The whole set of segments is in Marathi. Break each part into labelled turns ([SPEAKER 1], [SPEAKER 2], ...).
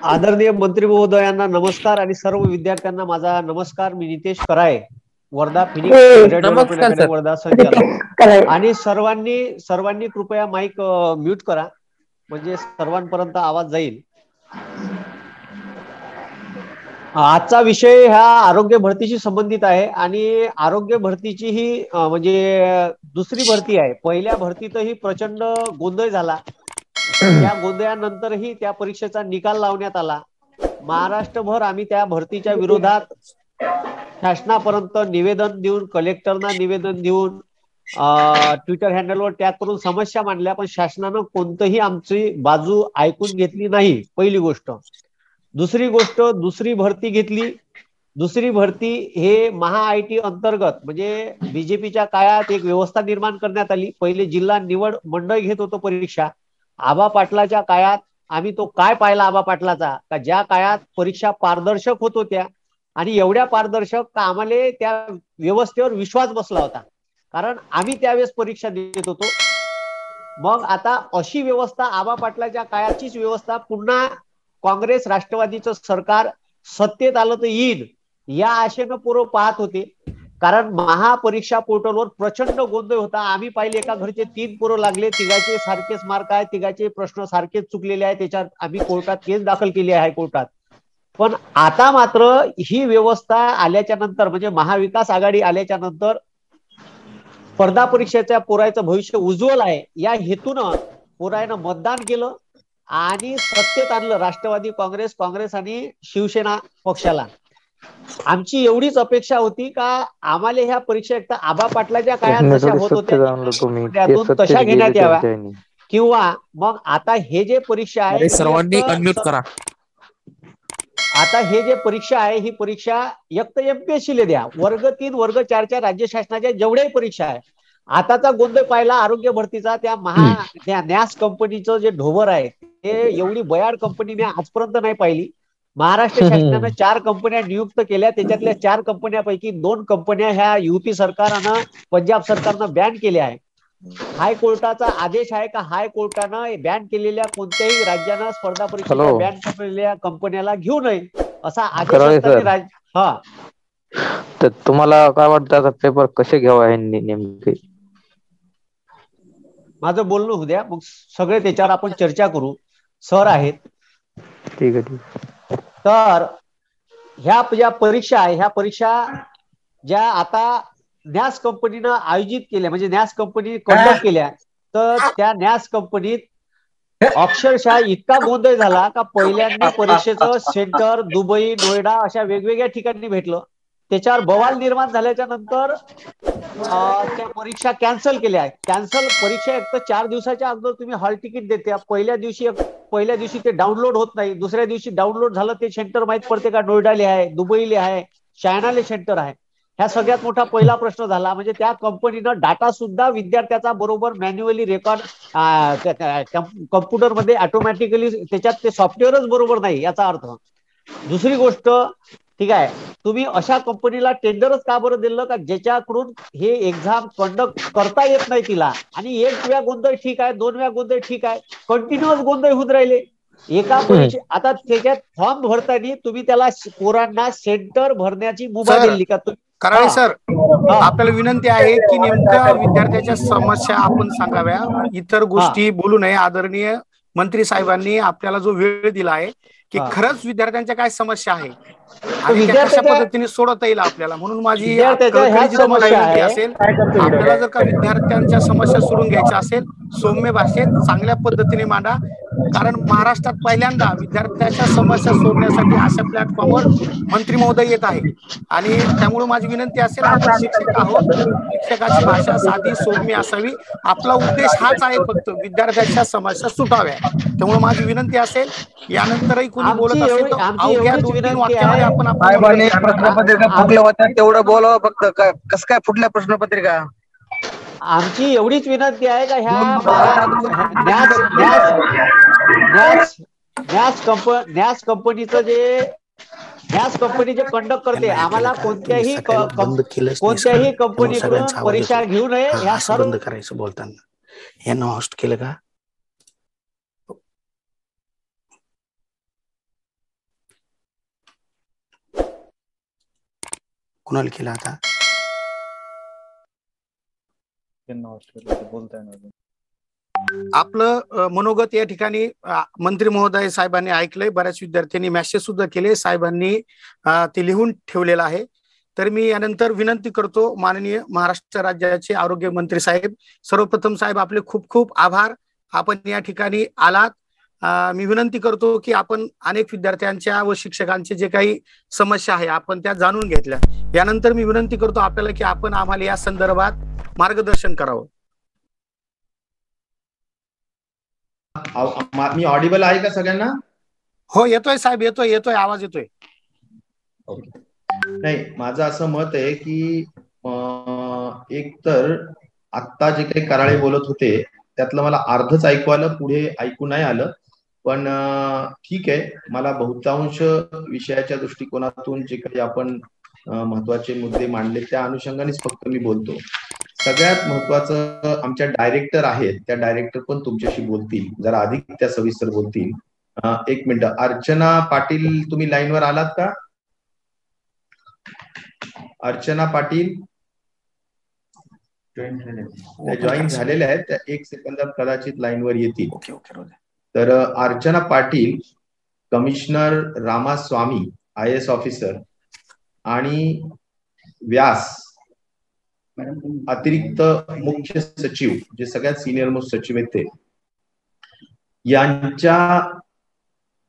[SPEAKER 1] आदरणीय मंत्री महोदयांना नमस्कार आणि सर्व विद्यार्थ्यांना माझा नमस्कार. मी Nitesh Karale, Wardha Phoenix career development
[SPEAKER 2] नमस्कार
[SPEAKER 1] अकॅडमी
[SPEAKER 2] सर.
[SPEAKER 1] वर्धा संचालक. आणि सर्वांनी कृपया माईक म्यूट करा, म्हणजे सर्वांपर्यंत आवाज जाईल. आजचा विषय हा आरोग्य भरतीशी संबंधित आहे आणि आरोग्य भरतीची ही म्हणजे दुसरी भरती आहे. पहिल्या भरतीतही प्रचंड गोंधळ झाला. त्या गोंधळानंतरही त्या परीक्षेचा निकाल लावण्यात आला. महाराष्ट्रभर आम्ही त्या भरतीच्या विरोधात शासनापर्यंत निवेदन देऊन, कलेक्टरना निवेदन देऊन, ट्विटर हँडलवर टॅग करून समस्या मांडल्या, पण शासनानं कोणतंही आमची बाजू ऐकून घेतली नाही. पहिली गोष्ट. दुसरी गोष्ट, दुसरी भरती घेतली. दुसरी भरती हे महाआयटी अंतर्गत म्हणजे बीजेपीच्या काळात एक व्यवस्था निर्माण करण्यात आली. पहिले जिल्हा निवड मंडळ घेत होतो परीक्षा. आबा पाटलाच्या काळात आम्ही तो काय पाहिला आबा पाटलाचा, का ज्या काळात परीक्षा पारदर्शक होत होत्या आणि एवढ्या पारदर्शक का आम्हाला त्या व्यवस्थेवर विश्वास बसला होता, कारण आम्ही त्यावेळेस परीक्षा देत होतो. मग आता अशी व्यवस्था आबा पाटलाच्या काळाचीच व्यवस्था पुन्हा काँग्रेस राष्ट्रवादीचं सरकार सत्तेत आलं तर येईल या आशेनं पोरं पाहत होते. कारण महापरीक्षा पोर्टलवर प्रचंड गोंधळ होता. आम्ही पाहिले एका घरचे 3 पोरं लागले, तिघाचे सारखेच मार्क आहे, तिघाचे प्रश्न सारखेच चुकलेले आहे. त्याच्यात आम्ही कोर्टात केस दाखल केली आहे, हायकोर्टात. पण आता मात्र ही व्यवस्था आल्याच्या नंतर म्हणजे महाविकास आघाडी आल्याच्या नंतर स्पर्धा परीक्षेच्या पोराचं भविष्य उज्ज्वल आहे या हेतूनं पोरानं मतदान केलं आणि सत्तेत आणलं राष्ट्रवादी काँग्रेस आणि शिवसेना पक्षाला. आमची एवढीच अपेक्षा होती का आम्हाला ह्या परीक्षा एकदा आबा पाटलाच्या काळात जशा होत होत्या त्यातून तशा घेण्यात याव्या, किंवा मग आता हे जे परीक्षा आहे
[SPEAKER 2] सर्वांनी अनम्यूट करा.
[SPEAKER 1] आता हे जे परीक्षा आहे ही परीक्षा एक एमपीएससीला द्या. वर्ग 3 वर्ग 4च्या राज्य शासनाच्या जेवढ्याही परीक्षा आहे. आताचा गोंधळ पाहिला आरोग्य भरतीचा, त्या नॅस कंपनीचं जे ढोबर आहे ते एवढी बयाड कंपनी मी आजपर्यंत नाही पाहिली. महाराष्ट्र शासनानं 4 कंपन्या नियुक्त केल्या, त्याच्यातल्या 4 कंपन्यापैकी 2 कंपन्या ह्या युपी सरकारनं पंजाब सरकारनं बॅन केल्या आहे. हायकोर्टाचा आदेश आहे का हायकोर्टानं बॅन केलेल्या कोणत्याही राज्यानं स्पर्धा परीक्षेच्या बॅन केलेल्या कंपन्याला घेऊ नये असा आदेश असताना
[SPEAKER 3] तर तुम्हाला काय वाटतं आता पेपर कसे घ्यावा यांनी नेमके?
[SPEAKER 1] माझं बोलणं होऊ द्या, मग सगळे त्याच्यावर आपण चर्चा करू. सर आहेत.
[SPEAKER 3] ठीक आहे.
[SPEAKER 1] तर ह्या ज्या परीक्षा आहे ह्या परीक्षा ज्या आता नॅस कंपनीनं आयोजित केल्या म्हणजे नॅस कंपनी कंडक्ट केल्या, तर त्या नॅस कंपनीत अक्षरशः इतका गोंधळ झाला का पहिल्यांदा परीक्षेचं सेंटर दुबई, नोएडा अशा वेगवेगळ्या ठिकाणी भेटलं. त्याच्यावर बवाल निर्माण झाल्याच्या नंतर त्या परीक्षा कॅन्सल केल्या. परीक्षा एक तर 4 दिवसाच्या अगोदर तुम्ही हॉल तिकीट देते. पहिल्या दिवशी ते डाउनलोड होत नाही. दुसऱ्या दिवशी डाउनलोड झालं ते सेंटर माहित पडते का नोएडाले आहे, दुबईले आहे, चायनाले सेंटर आहे. ह्या सगळ्यात मोठा पहिला प्रश्न झाला. म्हणजे त्या कंपनीनं डाटा सुद्धा विद्यार्थ्याचा बरोबर मॅन्युअली रेकॉर्ड कम्प्युटरमध्ये ऑटोमॅटिकली त्याच्यात ते सॉफ्टवेअरच बरोबर नाही याचा अर्थ. दुसरी गोष्ट, ठीक आहे, तुम्ही अशा कंपनीला टेंडरच का बरं दिलं का ज्याच्याकडून हे एक्झाम कंडक्ट करता येत नाही तिला. आणि 1 वेळा गोंधळ ठीक आहे, 2 वेळा गोंधळ ठीक आहे, कंटिन्युअस गोंधळ होत राहिले. एका परीक्षे आता त्याच्यात फॉर्म भरताना तुम्ही त्याला पोरांना सेंटर भरण्याची मुभा दिली का?
[SPEAKER 4] कराळे सर, आपल्याला विनंती आहे की नेमका विद्यार्थ्याच्या समस्या आपण सांगाव्या, इतर गोष्टी बोलू नये. आदरणीय मंत्री साहेबांनी आपल्याला जो वेळ दिला आहे की खरंच विद्यार्थ्यांच्या काय समस्या आहे आणि त्या कशा पद्धतीने सोडवता येईल आपल्याला, म्हणून माझी कळकळीची तुम्हाला विनंती असेल, आपल्याला जर का विद्यार्थ्यांच्या समस्या सोडून घ्यायच्या असेल सौम्य भाषेत चांगल्या पद्धतीने मांडा. कारण महाराष्ट्रात पहिल्यांदा विद्यार्थ्यांच्या समस्या सोडण्यासाठी अशा प्लॅटफॉर्मवर मंत्री महोदय येत आहे आणि त्यामुळे माझी विनंती असेल, आपण शिक्षक आहोत, शिक्षकाची भाषा साधी सौम्य असावी. आपला उद्देश हाच आहे, फक्त विद्यार्थ्यांच्या समस्या सुटाव्या. त्यामुळे माझी विनंती असेल, यानंतरही कोणी बोलत असेल तर अवघ्या 2-3 वाक्यामध्ये आपण
[SPEAKER 3] प्रश्नपत्रिका फुटल्या होत्या तेवढं बोलावं फक्त. कसं काय फुटल्या प्रश्नपत्रिका?
[SPEAKER 1] आमची एवढीच विनंती आहे का ह्या नॅस कंपनीचं गॅस कंपनी जे कंडक्ट करते आम्हाला कोणत्याही कंपनीकडून परीक्षा घेऊ नये. ह्या सर्व
[SPEAKER 4] करायचं बोलताना यांना होस्ट केलं का? कुणाला केला आता? आपलं मनोगत या ठिकाणी मंत्री महोदय साहेबांनी ऐकलंय. बऱ्याच विद्यार्थ्यांनी मेसेज सुद्धा केले, साहेबांनी ते लिहून ठेवलेलं आहे. तर मी यानंतर विनंती करतो माननीय महाराष्ट्र राज्याचे आरोग्य मंत्री साहेब, सर्वप्रथम साहेब आपले खूप खूप आभार, आपण या ठिकाणी आलात. मी विनंती करतो की आपण अनेक विद्यार्थ्यांच्या व शिक्षकांचे जे काही समस्या आहे आपण त्या जाणून घेतल्या. यानंतर मी विनंती करतो आपल्याला की आपण आम्हाला या संदर्भात मार्गदर्शन करावं.
[SPEAKER 2] मी ऑडिबल आहे का सगळ्यांना?
[SPEAKER 4] हो येतोय साहेब, येतोय आवाज येतोय.
[SPEAKER 2] ओके. नाही, माझं असं मत आहे की एक तर आत्ता जे काही कराळे बोलत होते त्यातलं मला अर्धच ऐकू आलं, पुढे ऐकू नाही आलं. पण ठीक आहे, मला बहुतांश विषयाच्या दृष्टिकोनातून जे काही आपण महत्वाचे मुद्दे मांडले त्या अनुषंगानेच फक्त मी बोलतो. सगळ्यात महत्वाचं आमच्या डायरेक्टर आहेत, त्या डायरेक्टर पण तुमच्याशी बोलतील, जरा अधिक त्या सविस्तर बोलतील. एक मिनिट, अर्चना पाटील तुम्ही लाईनवर आलात का? अर्चना पाटील त्या जॉईन झालेल्या आहेत, त्या 1 सेकंदात कदाचित लाईनवर येतील. तर Archana Patil, commissioner Ramaswamy IAS officer आणि व्यास अतिरिक्त मुख्य सचिव, जे सगळ्यात सिनियर मोस्ट सचिव आहेत ते, यांच्या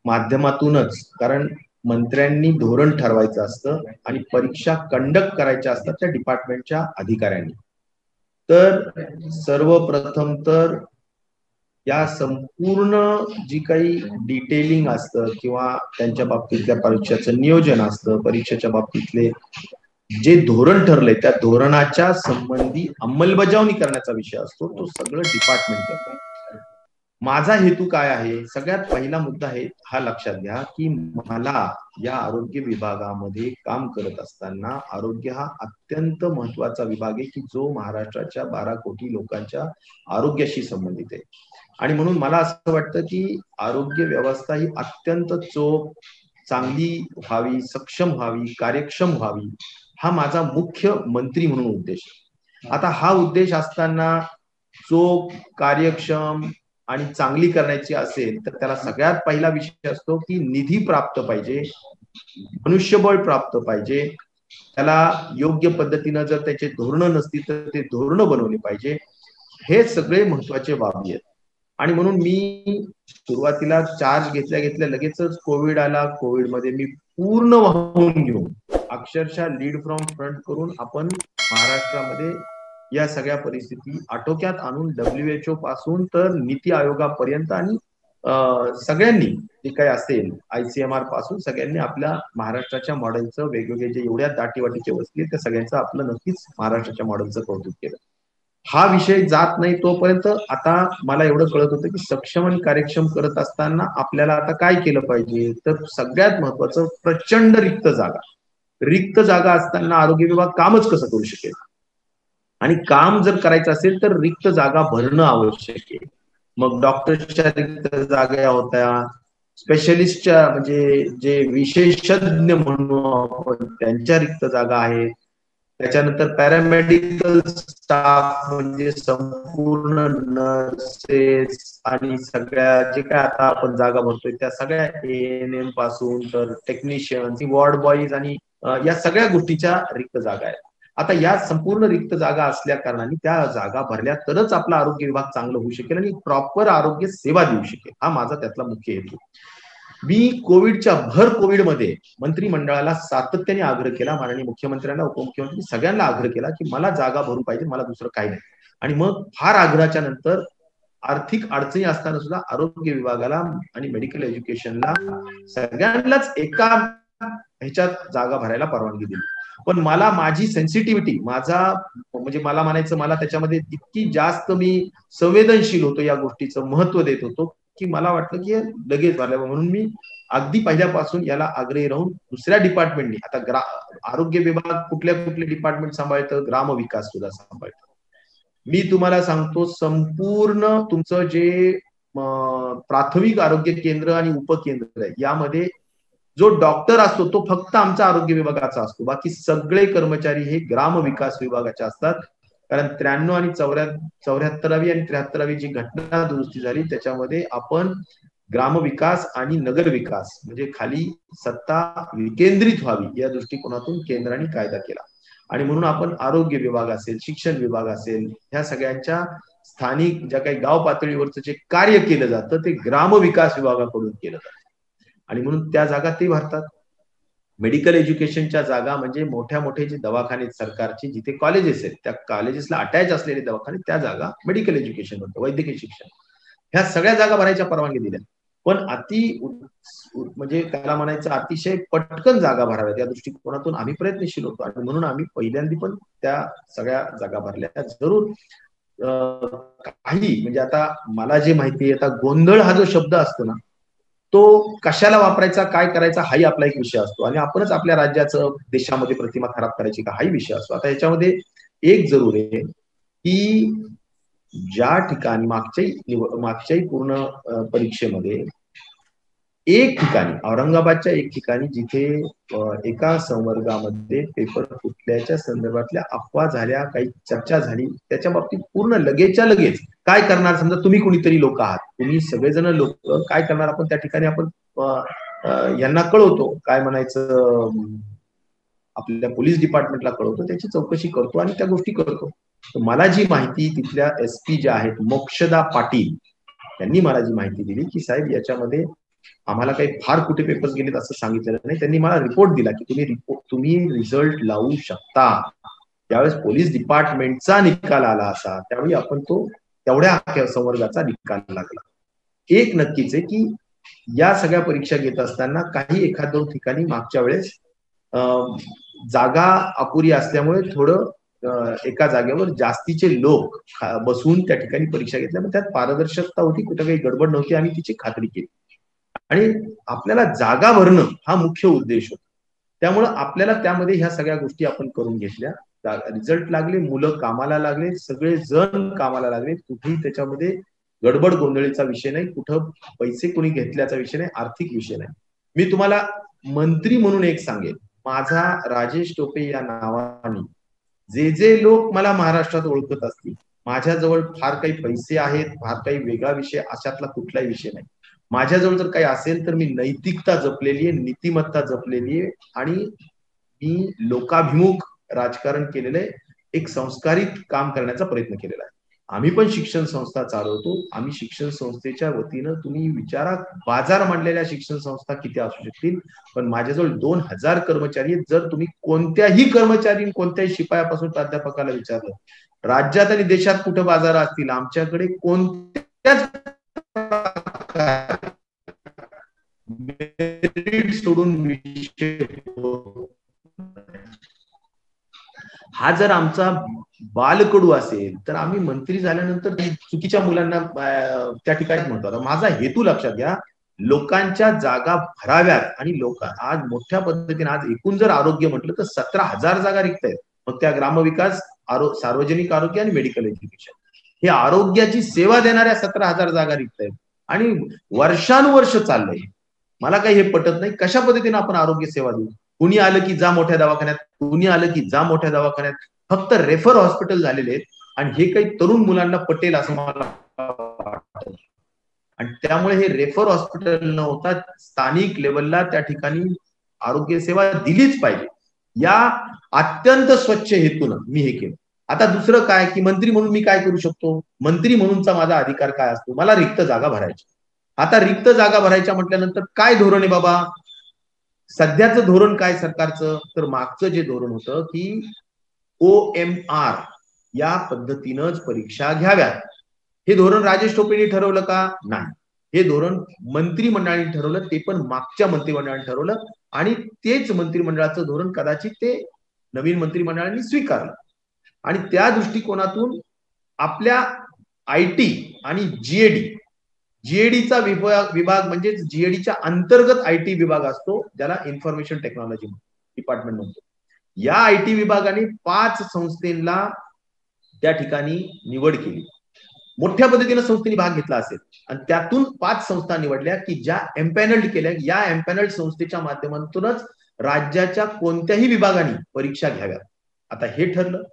[SPEAKER 2] माध्यमातूनच, कारण मंत्र्यांनी धोरण ठरवायचं असतं आणि परीक्षा कंडक्ट करायच्या असतात त्या डिपार्टमेंटच्या अधिकाऱ्यांनी. तर सर्वप्रथम तर या संपूर्ण जी काही डिटेलिंग असतं किंवा त्यांच्या बाबतीतल्या परीक्षेचं नियोजन असतं, परीक्षेच्या बाबतीतले जे धोरण ठरलंय त्या धोरणाच्या संबंधी अंमलबजावणी करण्याचा विषय असतो, तो सगळं डिपार्टमेंट करतं. माझा हेतू काय आहे? सगळ्यात पहिला मुद्दा आहे हा लक्षात घ्या की मला या आरोग्य विभागामध्ये काम करत असताना, आरोग्य हा अत्यंत महत्वाचा विभाग आहे की जो महाराष्ट्राच्या 12 कोटी लोकांच्या आरोग्याशी संबंधित आहे. आणि म्हणून मला असं वाटतं की आरोग्य व्यवस्था ही अत्यंत चोख, चांगली व्हावी, सक्षम व्हावी, कार्यक्षम व्हावी, हा माझा मुख्य मंत्री म्हणून उद्देश आहे. आता हा उद्देश असताना चोख, कार्यक्षम आणि चांगली करण्याची असेल तर त्याला सगळ्यात पहिला विषय असतो की निधी प्राप्त पाहिजे, मनुष्यबळ प्राप्त पाहिजे, त्याला योग्य पद्धतीनं जर त्याचे धोरणं नसतील तर ते धोरणं बनवले पाहिजे. हे सगळे महत्वाचे बाबी आहेत. आणि म्हणून मी सुरुवातीला चार्ज घेतल्या घेतल्या लगेचच कोविड आला. कोविडमध्ये मी पूर्ण वाहून घेऊन अक्षरशः लीड फ्रॉम फ्रंट करून आपण महाराष्ट्रामध्ये या सगळ्या परिस्थिती आटोक्यात आणून WHO पासून तर नीती आयोगापर्यंत आणि सगळ्यांनी जे काही असेल ICMR पासून सगळ्यांनी आपल्या महाराष्ट्राच्या मॉडेलचं वेगवेगळे जे एवढ्या दाटीवाटीचे वस्ती त्या सगळ्यांचं आपलं नक्कीच महाराष्ट्राच्या मॉडेलचं कौतुक केलं. हा विषय जात नाही तोपर्यंत आता मला एवढं कळत होतं की सक्षम आणि कार्यक्षम करत असताना आपल्याला आता काय केलं पाहिजे, तर सगळ्यात महत्वाचं प्रचंड रिक्त जागा असताना आरोग्य विभाग कामच कसं करू शकेल. आणि काम जर करायचं असेल तर रिक्त जागा भरणं आवश्यक आहे. मग डॉक्टरच्या रिक्त जागा होत्या, स्पेशलिस्टच्या म्हणजे जे विशेषज्ञ म्हणून आपण त्यांच्या रिक्त जागा आहेत, त्याच्यानंतर पॅरामेडिकल स्टाफ म्हणजे संपूर्ण नर्सेस आणि सगळ्या जे काय आता आपण जागा भरतोय त्या सगळ्या ANM पासून तर टेक्निशियन, वॉर्ड बॉईज आणि या सगळ्या गोष्टीच्या रिक्त जागा आहेत. आता या संपूर्ण रिक्त जागा असल्या कारणाने त्या जागा भरल्या तरच आपला आरोग्य विभाग चांगलं होऊ शकेल आणि प्रॉपर आरोग्य सेवा देऊ शकेल. हा माझा त्यातला मुख्य हेतू. मी भर कोविडमध्ये मंत्रिमंडळाला सातत्याने आग्रह केला, माननीय मुख्यमंत्र्यांना, उपमुख्यमंत्री सगळ्यांना आग्रह केला की मला जागा भरून पाहिजे, मला दुसरं काही नाही. आणि मग फार आग्रहाच्या नंतर आर्थिक अडचणी असताना सुद्धा आरोग्य विभागाला आणि मेडिकल एज्युकेशनला सगळ्यांनाच एका ह्याच्यात जागा भरायला परवानगी दिली. पण मला माझी सेन्सिटिव्हिटी, माझा म्हणजे मला म्हणायचं, मला त्याच्यामध्ये इतकी जास्त मी संवेदनशील होतो, या गोष्टीचं महत्व देत होतो की मला वाटलं की लगेच झालं. म्हणून मी अगदी पहिल्यापासून याला आग्रही राहून दुसऱ्या डिपार्टमेंटनी, आता आरोग्य विभाग कुठले डिपार्टमेंट सांभाळतं, ग्रामविकास सुद्धा सांभाळतं. मी तुम्हाला सांगतो, संपूर्ण तुमचं जे प्राथमिक आरोग्य केंद्र आणि उपकेंद्र आहे यामध्ये जो डॉक्टर असतो तो फक्त आमचा आरोग्य विभागाचा असतो, बाकी सगळे कर्मचारी हे ग्राम विकास विभागाचे असतात. कारण 93 आणि 74वी आणि 73वी जी घटना दुरुस्ती झाली त्याच्यामध्ये आपण ग्रामविकास आणि नगर विकास म्हणजे खाली सत्ता विकेंद्रित व्हावी या दृष्टिकोनातून केंद्राने कायदा केला. आणि म्हणून आपण आरोग्य विभाग असेल, शिक्षण विभाग असेल, ह्या सगळ्यांच्या स्थानिक ज्या काही गाव पातळीवरचं जे कार्य केलं जातं ते ग्रामविकास विभागाकडून केलं जातं. आणि म्हणून त्या जागा ते भरतात. मेडिकल एज्युकेशनच्या जागा म्हणजे मोठ्या मोठे जे दवाखाने सरकारचे जिथे कॉलेजेस आहेत त्या कॉलेजेसला अटॅच असलेले दवाखाने, त्या जागा मेडिकल एज्युकेशन होतं, वैद्यकीय शिक्षण, ह्या सगळ्या जागा भरायच्या परवानगी दिल्या. पण म्हणजे त्याला म्हणायचं अतिशय पटकन जागा भराव्यात या दृष्टिकोनातून आम्ही प्रयत्नशील होतो. आणि म्हणून आम्ही पहिल्यांदा पण त्या सगळ्या जागा भरल्या. जरूर काही म्हणजे आता मला जे माहिती आहे, आता गोंधळ हा जो शब्द असतो ना तो कशाला वापरायचा, काय करायचा हाही आपला एक विषय असतो. आणि आपणच आपल्या राज्याचं देशामध्ये प्रतिमा खराब करायची का हाही विषय असतो. आता याच्यामध्ये एक जरूर आहे की ज्या ठिकाणी मागच्याही पूर्ण परीक्षेमध्ये एक ठिकाणी, औरंगाबादच्या एक ठिकाणी जिथे एका संवर्गामध्ये पेपर फुटल्याच्या संदर्भातल्या अफवा झाल्या, काही चर्चा झाली, त्याच्या बाबतीत पूर्ण लगेचच्या लगेच काय करणार, समजा तुम्ही कुणीतरी लोक आहात, तुम्ही सगळेजण लोक काय करणार, आपण त्या ठिकाणी आपण यांना कळवतो, काय म्हणायचं आपल्या पोलीस डिपार्टमेंटला कळवतो, त्याची चौकशी करतो आणि त्या गोष्टी करतो. मला जी माहिती तिथल्या SP ज्या आहेत मोक्षदा पाटील यांनी मला जी माहिती दिली की साहेब याच्यामध्ये आम्हाला काही फार कुठे पेपर्स गेलेत असं सांगितलेलं नाही. त्यांनी मला रिपोर्ट दिला की तुम्ही रिझल्ट लावू शकता. त्यावेळेस पोलीस डिपार्टमेंटचा निकाल आला असा, त्यावेळी आपण तो तेवढ्या संवर्गाचा निकाल लागला. एक नक्कीच आहे की या सगळ्या परीक्षा घेत असताना काही एखाद दोन ठिकाणी मागच्या वेळेस जागा अपुरी असल्यामुळे थोडं एका जागेवर जास्तीचे लोक बसून त्या ठिकाणी परीक्षा घेतल्या, पण त्यात पारदर्शकता होती, कुठं काही गडबड नव्हती, आम्ही तिची खात्री केली. आणि आपल्याला जागा भरणं हा मुख्य उद्देश होता, त्यामुळं आपल्याला त्यामध्ये ह्या सगळ्या गोष्टी आपण करून घेतल्या. रिझल्ट लागले, मुलं कामाला लागले, सगळे जण कामाला लागले, कुठेही त्याच्यामध्ये गडबड गोंधळीचा विषय नाही, कुठं पैसे कोणी घेतल्याचा विषय नाही, आर्थिक विषय नाही. मी तुम्हाला मंत्री म्हणून एक सांगेन, माझा राजेश टोपे या नावाने जे लोक मला महाराष्ट्रात ओळखत असतील, माझ्याजवळ फार काही पैसे आहेत, फार काही वेगळा विषय अशातला कुठलाही विषय नाही. माझ्याजवळ जर काही असेल तर मी नैतिकता जपलेली आहे, नीतिमत्ता जपलेली आहे आणि मी लोकाभिमुख राजकारण केलेलं आहे, एक संस्कारित काम करण्याचा प्रयत्न केलेला आहे. आम्ही पण शिक्षण संस्था चालवतो. आम्ही शिक्षण संस्थेच्या वतीनं तुम्ही विचारा, बाजार मांडलेल्या शिक्षण संस्था किती असू शकतील, पण माझ्याजवळ 2000 कर्मचारी आहेत. जर तुम्ही कोणत्याही कर्मचारी, कोणत्याही शिपायापासून प्राध्यापकाला विचारलं राज्यात आणि देशात कुठं बाजार असतील, आमच्याकडे कोणत्याच सोडून विषय हा जर आमचा बालकडू असेल तर आम्ही मंत्री झाल्यानंतर चुकीच्या मुलांना त्या ठिकाणी म्हणतो. आता माझा हेतू लक्षात घ्या, लोकांच्या जागा भराव्यात. आणि लोक आज मोठ्या पद्धतीने आज एकूण जर आरोग्य म्हटलं तर 17,000 जागा रिक्त आहेत. मग त्या ग्रामविकास, सार्वजनिक आरोग्य आणि मेडिकल एज्युकेशन, हे आरोग्याची सेवा देणाऱ्या 17,000 जागा रिक्त आहेत. आणि वर्षानुवर्ष चाललंय. मला काही हे पटत नाही, कशा पद्धतीने आपण आरोग्य सेवा देऊ. कुणी आलं की जा मोठ्या दवाखान्यात, कुणी आलं की जा मोठ्या दवाखान्यात, फक्त रेफर हॉस्पिटल झालेले आहेत. आणि हे काही तरुण मुलांना पटेल असं मला वाटतं. आणि त्यामुळे हे रेफर हॉस्पिटल न होता स्थानिक लेवलला त्या ठिकाणी आरोग्य सेवा दिलीच पाहिजे, या अत्यंत स्वच्छ हेतून मी हे केलं. आता दुसरं काय की मंत्री म्हणून मी काय करू शकतो, मंत्री म्हणूनचा माझा अधिकार काय असतो, मला रिक्त जागा भरायची. आता रिक्त जागा भरायच्या म्हटल्यानंतर काय धोरण आहे बाबा, सध्याचं धोरण काय सरकारचं, तर मागचं जे धोरण होतं की OMR या पद्धतीनंच परीक्षा घ्याव्यात. हे धोरण राजेश टोपेंनी ठरवलं का? नाही, हे धोरण मंत्रिमंडळाने ठरवलं, ते पण मागच्या मंत्रिमंडळाने ठरवलं. आणि तेच मंत्रिमंडळाचं धोरण कदाचित ते नवीन मंत्रिमंडळाने स्वीकारलं. आणि त्या दृष्टिकोनातून आपल्या IT आणि GADचा विभाग म्हणजे GADच्या अंतर्गत IT विभाग असतो, ज्याला इन्फॉर्मेशन टेक्नॉलॉजी डिपार्टमेंट म्हणतो. या IT विभागाने 5 संस्थेला त्या ठिकाणी निवड केली. मोठ्या पद्धतीने संस्थेने भाग घेतला असेल आणि त्यातून 5 संस्था निवडल्या की ज्या एम्पॅनल्ड केल्या, या एम्पॅनल्ड संस्थेच्या माध्यमातूनच राज्याच्या कोणत्याही विभागाने परीक्षा घ्याव्यात. आता हे ठरलं.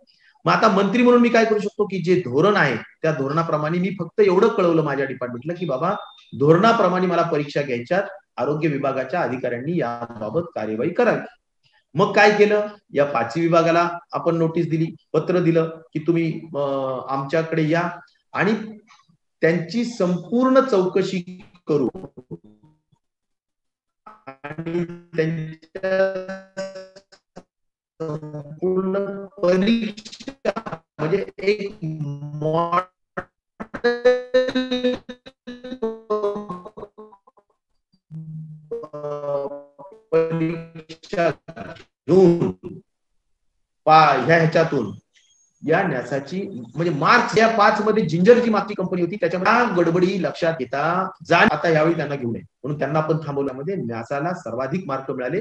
[SPEAKER 2] मग आता मंत्री म्हणून मी काय करू शकतो की जे धोरण आहे त्या धोरणाप्रमाणे मी फक्त एवढं कळवलं माझ्या डिपार्टमेंटला की बाबा धोरणाप्रमाणे मला परीक्षा घ्यायच्यात, आरोग्य विभागाच्या अधिकाऱ्यांनी याबाबत कार्यवाही करावी. मग काय केलं, या 5 विभागाला आपण नोटीस दिली, पत्र दिलं की तुम्ही आमच्याकडे या आणि त्यांची संपूर्ण चौकशी करू आणि त्यांच्या संपूर्ण परीक्षा म्हणजे एक परीक्षा घेऊन ह्याच्यातून या न्यासाची म्हणजे मार्च या 5 मध्ये जिंजर जी मागची कंपनी होती त्याच्यामध्ये गडबडी लक्षात घेता आता यावेळी त्यांना घेऊ नये म्हणून त्यांना आपण थांबवल्यामध्ये न्यासाला सर्वाधिक मार्क मिळाले.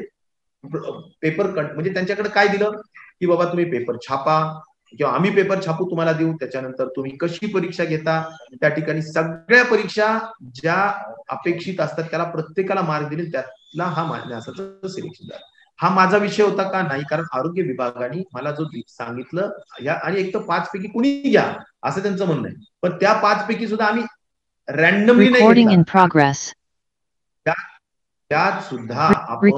[SPEAKER 2] पेपर म्हणजे त्यांच्याकडे काय दिलं की बाबा तुम्ही पेपर छापा किंवा आम्ही पेपर छापू तुम्हाला देऊ, त्याच्यानंतर तुम्ही कशी परीक्षा घेता त्या ठिकाणी सगळ्या परीक्षा ज्या अपेक्षित असतात त्याला प्रत्येकाला मार्क दिले, त्यातला हा न्यासाचं सिलेक्शन झालं. हा माझा विषय होता का नाही, कारण आरोग्य विभागाने मला जो सांगितलं या आणि एक तर 5 पैकी कुणी घ्या असं त्यांचं म्हणणं आहे, पण त्या 5 पैकी सुद्धा आम्ही रॅन्डमली नाही घेतला. त्यात सुद्धा आपण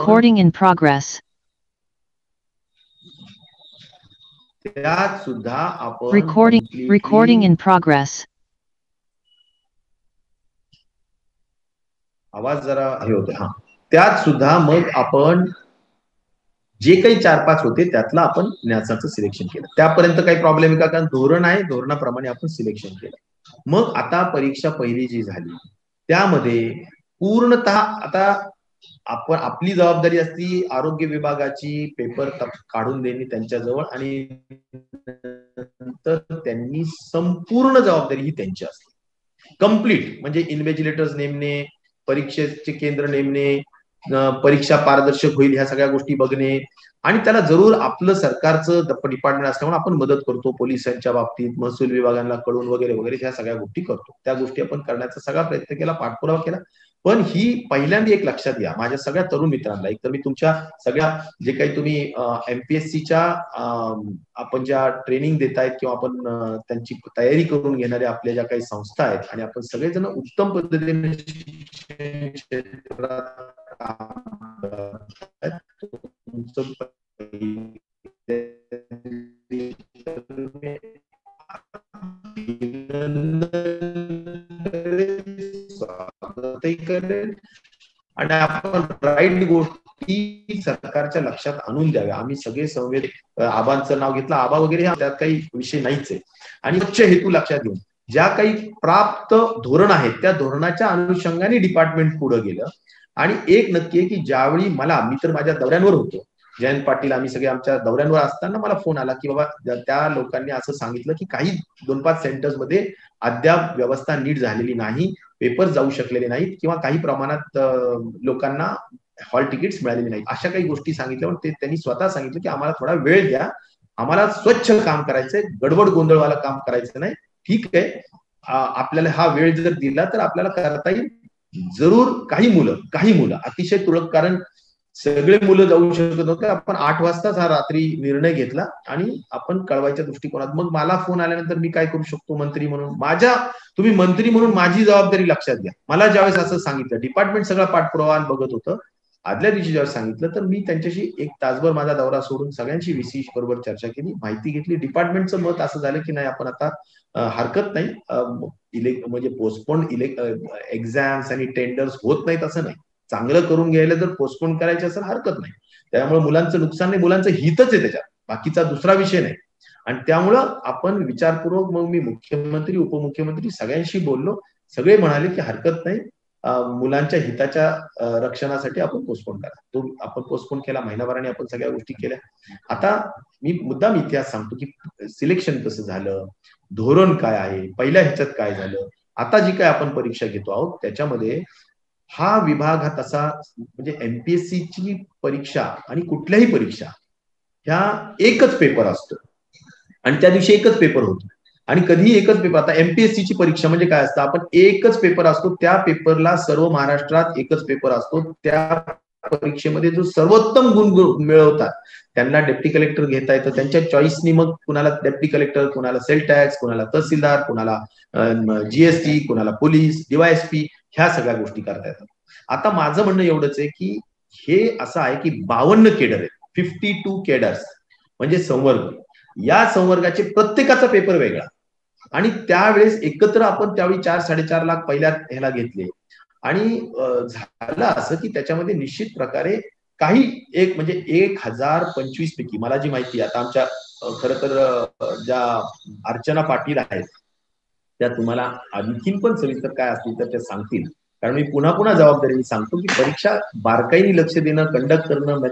[SPEAKER 2] आवाज जरा हे होते. हा, त्यात सुद्धा मग आपण जे काही 4-5 होते त्यातला आपण न्यासाचं सिलेक्शन केलं. त्यापर्यंत काही प्रॉब्लेम आहे का, कारण धोरण आहे, धोरणाप्रमाणे आपण सिलेक्शन केलं. मग आता परीक्षा पहिली जी झाली त्यामध्ये पूर्णतः आता आपण आपली जबाबदारी असती आरोग्य विभागाची पेपर काढून देणे त्यांच्याजवळ आणि त्यांनी संपूर्ण जबाबदारी ही त्यांची असते कम्प्लीट, म्हणजे इन्व्हिजिलेटर्स नेमणे, परीक्षेचे केंद्र नेमणे, परीक्षा पारदर्शक होईल ह्या सगळ्या गोष्टी बघणे आणि त्याला जरूर आपलं सरकारचं डिपार्टमेंट असल्यामुळे आपण मदत करतो पोलिसांच्या बाबतीत, महसूल विभागांना कळून वगैरे वगैरे ह्या सगळ्या गोष्टी करतो. त्या गोष्टी आपण करण्याचा सगळा प्रयत्न केला, पाठपुरावा केला. पण ही पहिल्यांदा एक लक्षात घ्या माझ्या सगळ्या तरुण मित्रांना, एक तर मी तुमच्या सगळ्या जे काही तुम्ही एमपीएससीच्या आपण ज्या ट्रेनिंग देत आहेत किंवा आपण त्यांची तयारी करून घेणाऱ्या आपल्या ज्या काही संस्था आहेत आणि आपण सगळेजण उत्तम पद्धतीने करेल आणि आपण राईट गोष्टी सरकारच्या लक्षात आणून द्याव्या. आम्ही सगळे संवेद आबांचं नाव घेतलं, आबा वगैरे त्यात काही विषय नाहीच आहे. आणि उच्च हेतू लक्षात घेऊन ज्या काही प्राप्त धोरण आहेत त्या धोरणाच्या अनुषंगाने डिपार्टमेंट पुढे गेलं. आणि एक नक्की आहे की ज्यावेळी मी तर माझ्या दौऱ्यांवर होतो, जयंत पाटील आम्ही सगळे आमच्या दौऱ्यांवर असताना मला फोन आला की बाबा त्या लोकांनी असं सांगितलं की काही 2-5 सेंटर्स मध्ये अद्याप व्यवस्था नीट झालेली नाही, पेपर जाऊ शकलेले नाहीत किंवा काही प्रमाणात लोकांना हॉल तिकीट्स मिळालेली नाहीत, अशा काही गोष्टी सांगितल्यावर त्यांनी स्वतः सांगितलं की आम्हाला थोडा वेळ द्या, आम्हाला स्वच्छ काम करायचंय, गडबड गोंधळवाला काम करायचं नाही. ठीक आहे, आपल्याला हा वेळ जर दिला तर आपल्याला करता येईल. जरूर काही मुलं अतिशय तुरळक, कारण सगळे मुलं जाऊ शकत नव्हते, आपण 8 वाजताच हा रात्री निर्णय घेतला आणि आपण कळवायच्या दृष्टिकोनात. मग मला फोन आल्यानंतर मी काय करू शकतो मंत्री म्हणून, तुम्ही मंत्री म्हणून माझी जबाबदारी लक्षात घ्या. मला ज्यावेळेस असं सांगितलं, डिपार्टमेंट सगळा पाठपुरावा बघत होतं, आदल्या दिवशी ज्यावेळेस सांगितलं तर मी त्यांच्याशी 1 तासभर माझा दौरा सोडून सगळ्यांशी VC बरोबर चर्चा केली, माहिती घेतली. डिपार्टमेंटचं मत असं झालं की नाही, आपण आता हरकत नाही, म्हणजे पोस्टपोन एक्झाम्स आणि टेंडर्स होत नाहीत असं नाही, चांगलं करून घ्यायला जर पोस्टपोन करायचे असेल हरकत नाही, त्यामुळे मुलांचं नुकसान नाही, मुलांचं हितच आहे त्याच्यात, बाकीचा दुसरा विषय नाही. आणि त्यामुळं आपण विचारपूर्वक मग मी मुख्यमंत्री उपमुख्यमंत्री सगळ्यांशी बोललो, सगळे म्हणाले की हरकत नाही, मुलांच्या हिताच्या रक्षणासाठी आपण पोस्टपोन करा. तो आपण पोस्टपोन केला, महिनाभराने आपण सगळ्या गोष्टी केल्या. आता मी मुद्दाम इतिहास सांगतो की सिलेक्शन कसं झालं, धोरण काय आहे, पहिल्या ह्याच्यात काय झालं, आता जी काय आपण परीक्षा घेतो आहोत त्याच्यामध्ये हा विभाग हा तसा, म्हणजे एमपीएससीची परीक्षा आणि कुठल्याही परीक्षा ह्या एकच पेपर असतो आणि त्या दिवशी एकच पेपर होतो. आणि कधीही एकच पेपर. आता एमपीएससीची परीक्षा म्हणजे काय असतं, आपण एकच पेपर असतो, त्या पेपरला सर्व महाराष्ट्रात एकच पेपर असतो. त्या परीक्षेमध्ये जो सर्वोत्तम गुण मिळवतात त्यांना डेप्टी कलेक्टर घेता येतं. त्यांच्या चॉईसनी मग कुणाला डेप्टी कलेक्टर, कुणाला सेल टॅक्स, कुणाला तहसीलदार, कुणाला जीएसटी, कुणाला पोलीस, डीवायएसपी, ह्या सगळ्या गोष्टी करता येतात. आता माझं म्हणणं एवढंच आहे की हे असं आहे की 52 केडर आहेत, 52 केडर्स म्हणजे संवर्ग. या संवर्गाचे प्रत्येकाचा पेपर वेगळा आणि त्यावेळेस एकत्र आपण त्यावेळी 4-4.5 लाख पहिल्या ह्याला घेतले आणि झालं असं की त्याच्यामध्ये निश्चित प्रकारे काही एक म्हणजे 1025 पैकी मला जी माहिती आता आमच्या खरं तर ज्या अर्चना पाटील आहेत त्या तुम्हाला आणखीन पण सविस्तर काय असतील तर त्या सांगतील. कारण मी पुन्हा पुन्हा जबाबदारीने सांगतो की परीक्षा बारकाईने लक्ष देणं, कंडक्ट करणं,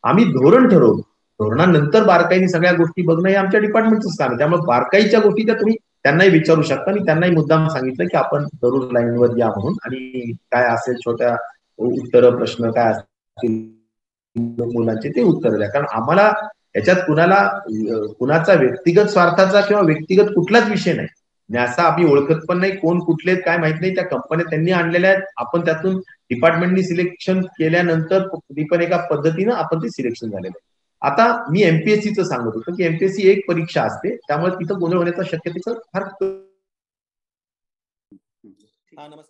[SPEAKER 2] आम्ही धोरण ठरवतो, धोरणानंतर बारकाईने सगळ्या गोष्टी बघणं हे आमच्या डिपार्टमेंटच काम आहे. त्यामुळे बारकाईच्या गोष्टी त्या तुम्ही त्यांनाही विचारू शकता. आणि त्यांनाही मुद्दाम सांगितलं की आपण जरूर लाईनवर या म्हणून, आणि काय असेल छोट्या उत्तर प्रश्न काय असतील मुलांचे ते उत्तर द्या. कारण आम्हाला याच्यात कुणाचा व्यक्तिगत स्वार्थाचा किंवा व्यक्तिगत कुठलाच विषय नाही. न्यासा आम्ही ओळखत पण नाही, कोण कुठले काय माहित नाही. त्या कंपन्या त्यांनी आणलेल्या आहेत, आपण त्यातून डिपार्टमेंटनी सिलेक्शन केल्यानंतर पण एका पद्धतीनं आपण ते सिलेक्शन झालेलं आहे. आता मी एमपीएससीचं सांगत होतो की एमपीएससी एक परीक्षा असते, त्यामुळे तिथं गोंधळ होण्याचा शक्यतेचं फार. नमस्कार.